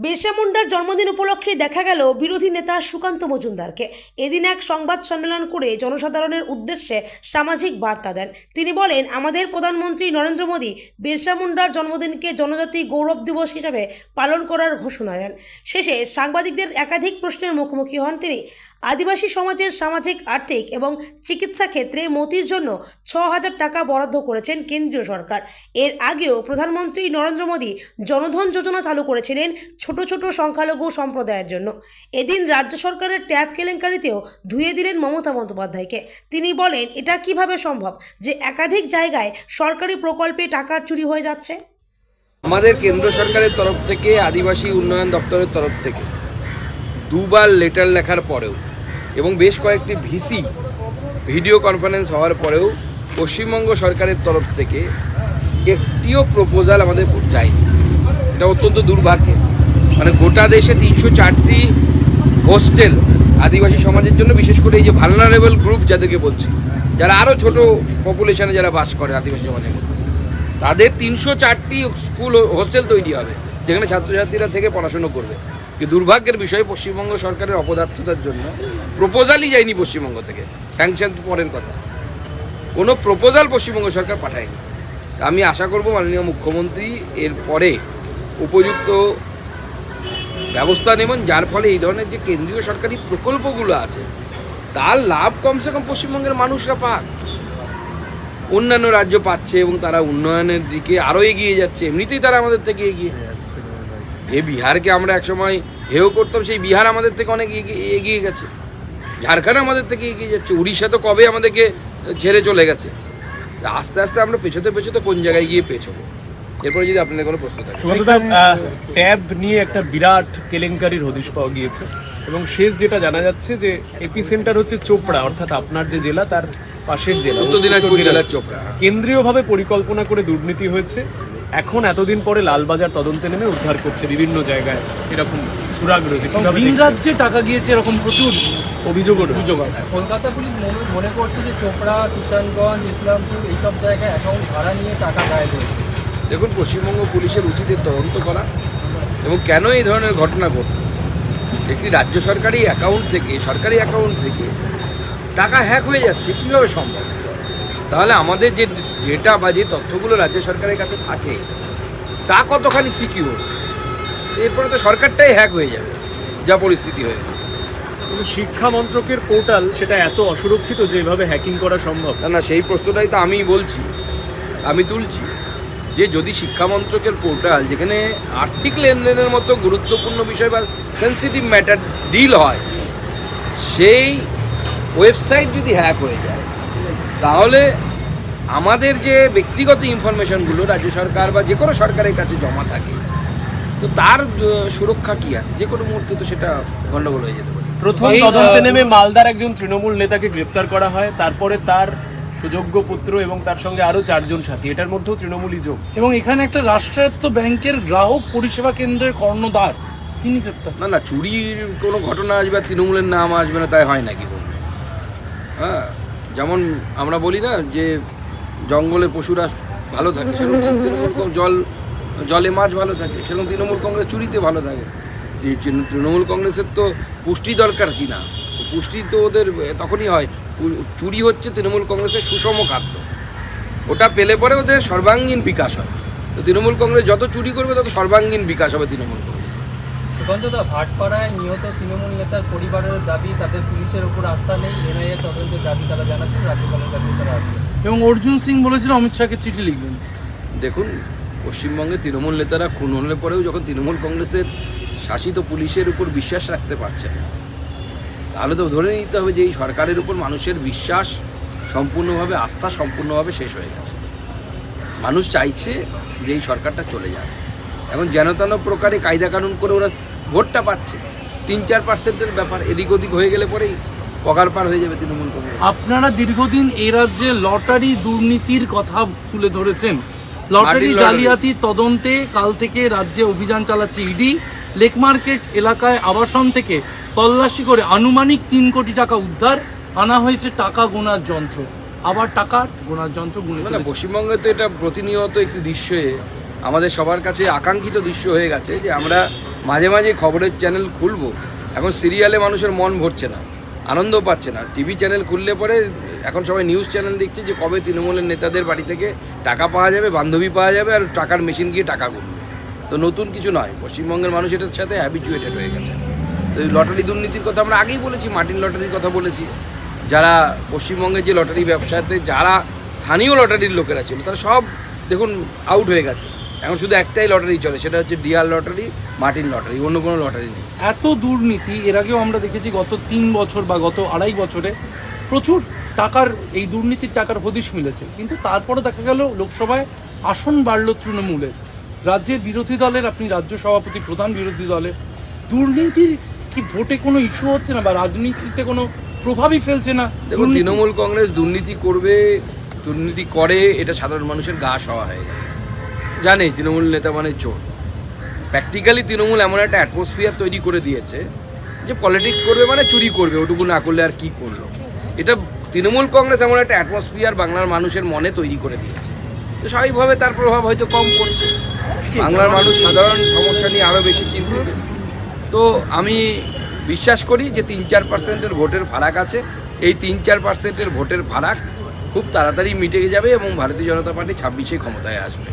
বিরসা মুন্ডার জন্মদিন উপলক্ষে দেখা গেল বিরোধী নেতা সুকান্ত মজুমদারকে। এদিন এক সংবাদ সম্মেলন করে জনসাধারণের উদ্দেশ্যে সামাজিক বার্তা দেন। তিনি বলেন, আমাদের প্রধানমন্ত্রী নরেন্দ্র মোদী বিরসা মুন্ডার জন্মদিনকে জনজাতি গৌরব দিবস হিসাবে পালন করার ঘোষণা দেন। শেষে সাংবাদিকদের একাধিক প্রশ্নের মুখোমুখি হন তিনি। আদিবাসী সমাজের সামাজিক, আর্থিক এবং চিকিৎসা ক্ষেত্রে মতির জন্য ৬,০০০ টাকা বরাদ্দ করেছেন কেন্দ্রীয় সরকার। এর আগেও প্রধানমন্ত্রী নরেন্দ্র মোদী জনধন যোজনা চালু করেছিলেন ছোট ছোট সংখ্যালঘু সম্প্রদায়ের জন্য। এদিন রাজ্য সরকারের ট্যাব কেলেঙ্কারিতেও ধুয়ে দিলেন মমতা বন্দ্যোপাধ্যায়কে। তিনি বলেন, এটা কিভাবে সম্ভব যে একাধিক জায়গায় সরকারি প্রকল্পে টাকার চুরি হয়ে যাচ্ছে। আমাদের কেন্দ্র সরকারের তরফ থেকে, আদিবাসী উন্নয়ন দপ্তরের তরফ থেকে দুবার লেটার লেখার পরেও এবং বেশ কয়েকটি ভিসি ভিডিও কনফারেন্স হওয়ার পরেও পশ্চিমবঙ্গ সরকারের তরফ থেকে একটিও প্রপোজাল আমাদের যায়নি। এটা অত্যন্ত দুর্ভাগ্যের। মানে গোটা দেশে ৩০৪টি হোস্টেল আদিবাসী সমাজের জন্য, বিশেষ করে এই যে ভালনারেবল গ্রুপ যাদেরকে বলছি, যারা আরও ছোট পপুলেশনে যারা বাস করে আদিবাসী সমাজের মধ্যে, তাদের ৩০৪টি স্কুল হোস্টেল তৈরি হবে যেখানে ছাত্রছাত্রীরা থেকে পড়াশুনো করবে। কিন্তু দুর্ভাগ্যের বিষয়, পশ্চিমবঙ্গ সরকারের অপদার্থতার জন্য প্রপোজালই যায়নি পশ্চিমবঙ্গ থেকে। স্যাংশন পরের কথা, কোনো প্রপোজাল পশ্চিমবঙ্গ সরকার পাঠায়নি। আমি আশা করব মাননীয় মুখ্যমন্ত্রী এর পরে উপযুক্ত ব্যবস্থা নেবেন, যার ফলে এই ধরনের যে কেন্দ্রীয় সরকারি প্রকল্পগুলো আছে তার লাভ কমসে কম পশ্চিমবঙ্গের মানুষরা পাক। অন্যান্য রাজ্য পাচ্ছে এবং তারা উন্নয়নের দিকে আরও এগিয়ে যাচ্ছে, এমনিতেই তারা আমাদের থেকে এগিয়ে আসছে। যে বিহারকে আমরা একসময় হেয় করতাম, সেই বিহার আমাদের থেকে অনেক এগিয়ে গেছে। ঝাড়খণ্ড আমাদের থেকে এগিয়ে যাচ্ছে। উড়িষ্যা তো কবে আমাদেরকে ছেড়ে চলে গেছে। আস্তে আস্তে আমরা পেছোতে পেছোতে কোন জায়গায় গিয়ে পেছোবো। এরপরে যদি আপনাদের কোনো প্রশ্ন থাকে। ট্যাব নিয়ে একটা বিরাট কেলেঙ্কারির হদিশ পাওয়া গিয়েছে এবং শেষ যেটা জানা যাচ্ছে যে এপি সেন্টার হচ্ছে চোপড়া, অর্থাৎ আপনার যে জেলা তার পাশের জেলা উত্তর দিনাজপুর জেলার চোপড়া। কেন্দ্রীয়ভাবে পরিকল্পনা করে দুর্নীতি হয়েছে। এখন এতদিন পরে লালবাজার তদন্তে নেমে উদ্ধার করছে বিভিন্ন জায়গায় এরকম সুরাগ রয়েছে। ভিন রাজ্যে টাকা গিয়েছে এরকম প্রচুর অভিযোগ আছে। কলকাতা পুলিশ মনে করছে যে চোপড়া, কিষানগঞ্জ, ইসলামপুর এইসব জায়গায় অ্যাকাউন্ট ভাড়া নিয়ে টাকা গায়েব হয়েছে। দেখুন, পশ্চিমবঙ্গ পুলিশের উচিত তদন্ত করা এবং কেন এই ধরনের ঘটনা ঘটল। একটি রাজ্য সরকারি অ্যাকাউন্ট থেকে, সরকারি অ্যাকাউন্ট থেকে টাকা হ্যাক হয়ে যাচ্ছে কীভাবে সম্ভব? তাহলে আমাদের যে ডেটা বা যে তথ্যগুলো রাজ্য সরকারের কাছে থাকে তা কতখানি সিকিউর? এরপরে তো সরকারটাই হ্যাক হয়ে যাবে, যা পরিস্থিতি হয়েছে। কিন্তু শিক্ষা মন্ত্রকের পোর্টাল সেটা এত অসুরক্ষিত যে এভাবে হ্যাকিং করা সম্ভব? না, সেই প্রশ্নটাই তো আমি বলছি, আমি তুলছি যে যদি শিক্ষা মন্ত্রকের পোর্টাল, যেখানে আর্থিক লেনদেনের মতো গুরুত্বপূর্ণ বিষয় বা সেন্সিটিভ ম্যাটার ডিল হয়, সেই ওয়েবসাইট যদি হ্যাক হয়ে যায়, তাহলে আমাদের যে ব্যক্তিগত ইনফরমেশনগুলো রাজ্য সরকার বা যে কোনো সরকারের কাছে জমা থাকে, তো তার সুরক্ষা কি আছে? যে কোনো মুহূর্তে তো সেটা গণ্ডগোল হয়ে যেতে পারে। প্রথম তদন্তে নেমে মালদার একজন তৃণমূল নেতাকে গ্রেপ্তার করা হয়, তারপরে তার সুযোগ্য পুত্র এবং তার সঙ্গে আরও 4 জন সাথী, এটার মধ্যেও তৃণমূলই যোগ। এবং এখানে একটা রাষ্ট্রায়ত্ত ব্যাংকের গ্রাহক পরিষেবা কেন্দ্রের কর্ণধার, তিনি গ্রেপ্তার। না, চুরির কোনো ঘটনা আসবে আর তৃণমূলের নাম আসবে না, তাই হয় নাকি? হ্যাঁ, যেমন আমরা বলি না যে জঙ্গলে পশুরা ভালো থাকে, সেরকম জলে মাছ ভালো থাকে, সেরকম তৃণমূল কংগ্রেস চুরিতে ভালো থাকে। যে তৃণমূল কংগ্রেসের তো পুষ্টি দরকার কি না, পুষ্টি তো ওদের তখনই হয়। চুরি হচ্ছে তৃণমূল কংগ্রেসের সুষম খাদ্য, ওটা পেলে পরে ওদের সর্বাঙ্গীন বিকাশ হয়। তো তৃণমূল কংগ্রেস যত চুরি করবে তত সর্বাঙ্গীন বিকাশ হবে তৃণমূল কংগ্রেস। সুকান্তদা, ভাটপাড়ায় নিহত তৃণমূল নেতার পরিবারের দাবি, তাদের পুলিশের উপর আস্থা নেই, এনআইএ তদন্তের দাবি তারা জানাচ্ছেন, রাজ্যপালের কাছে তারা আসবে। এবং অর্জুন সিং বলেছিল অমিত শাহকে চিঠি লিখবেন। দেখুন, পশ্চিমবঙ্গে তৃণমূল নেতারা খুন হলে পরেও যখন তৃণমূল কংগ্রেসের শাসিত পুলিশের উপর বিশ্বাস রাখতে পারছে না, তাহলে তো ধরে নিতে হবে যে এই সরকারের উপর মানুষের বিশ্বাস সম্পূর্ণভাবে, আস্থা সম্পূর্ণভাবে শেষ হয়ে গেছে। মানুষ চাইছে যে এই সরকারটা চলে যাবে। এখন যেন তেন প্রকারে কায়দা কানুন করে ওরা ভোটটা পাচ্ছে। ৩-৪% ব্যাপার, এদিক ওদিক হয়ে গেলে পরেই পগার পার হয়ে যাবে তৃণমূল কংগ্রেস। আপনারা দীর্ঘদিন এই রাজ্যে লটারি দুর্নীতির কথা তুলে ধরেছেন। লটারি জালিয়াতি তদন্তে কাল থেকে রাজ্যে অভিযান চালাচ্ছে ইডি। লেক মার্কেট এলাকায় আবাসন থেকে তল্লাশি করে আনুমানিক 3 কোটি টাকা উদ্ধার, আনা হয়েছে টাকা গোনার যন্ত্র। আবার টাকা গোনার যন্ত্র গুনে চলেছে। পশ্চিমবঙ্গে তো এটা প্রতিনিয়ত একটি দৃশ্যে আমাদের সবার কাছে আকাঙ্ক্ষিত দৃশ্য হয়ে গেছে যে আমরা মাঝে মাঝে খবরের চ্যানেল খুলবো, এখন সিরিয়ালে মানুষের মন ভরছে না, আনন্দ পাচ্ছে না। টিভি চ্যানেল খুললে পরে এখন সবাই নিউজ চ্যানেল দেখছে যে কবে তৃণমূলের নেতাদের বাড়ি থেকে টাকা পাওয়া যাবে, বান্ধবী পাওয়া যাবে, আর টাকার মেশিন গিয়ে টাকা গুনবে। তো নতুন কিছু নয়, পশ্চিমবঙ্গের মানুষ এটার সাথে হ্যাবিচুয়েটেড হয়ে গেছে। তো এই লটারি দুর্নীতির কথা আমরা আগেই বলেছি, মার্টিন লটারির কথা বলেছি। যারা পশ্চিমবঙ্গের যে লটারি ব্যবসাতে যারা স্থানীয় লটারির লোকেরা ছিল তারা সব দেখুন আউট হয়ে গেছে। এখন শুধু একটাই লটারি চলে, সেটা হচ্ছে ডিআর লটারি, মার্টিন লটারি, অন্য কোনো লটারি নেই। এত দুর্নীতি এর আগেও আমরা দেখেছি গত 3 বছর বা গত 2.5 বছরে প্রচুর টাকার এই দুর্নীতির টাকার হদিশ মিলেছে, কিন্তু তারপরে দেখা গেল লোকসভায় আসন বাড়লো তৃণমূলের। রাজ্যের বিরোধী দলের, আপনি রাজ্য সভাপতি, প্রধান বিরোধী দলের, দুর্নীতির কি ভোটে কোনো ইস্যু হচ্ছে না বা রাজনীতিতে কোনো প্রভাবই ফেলছে না? দেখুন, তৃণমূল কংগ্রেস দুর্নীতি করবে, দুর্নীতি করে, এটা সাধারণ মানুষের গা সওয়া হয়ে গেছে। জানে তৃণমূল নেতা মানে চোর। প্র্যাকটিক্যালি তৃণমূল এমন একটা অ্যাটমসফিয়ার তৈরি করে দিয়েছে যে পলিটিক্স করবে মানে চুরি করবে, ওটুকু না করলে আর কি করলো। এটা তৃণমূল কংগ্রেস এমন একটা অ্যাটমসফিয়ার বাংলার মানুষের মনে তৈরি করে দিয়েছে, তো স্বাভাবিকভাবে তার প্রভাব হয়তো কম করছে। বাংলার মানুষ সাধারণ সমস্যা নিয়ে আরও বেশি চিন্তিত। তো আমি বিশ্বাস করি যে 3-4% ভোটের ফারাক আছে। এই 3-4% ভোটের ফারাক খুব তাড়াতাড়ি মিটে যাবে এবং ভারতীয় জনতা পার্টি 26-এ ক্ষমতায় আসবে।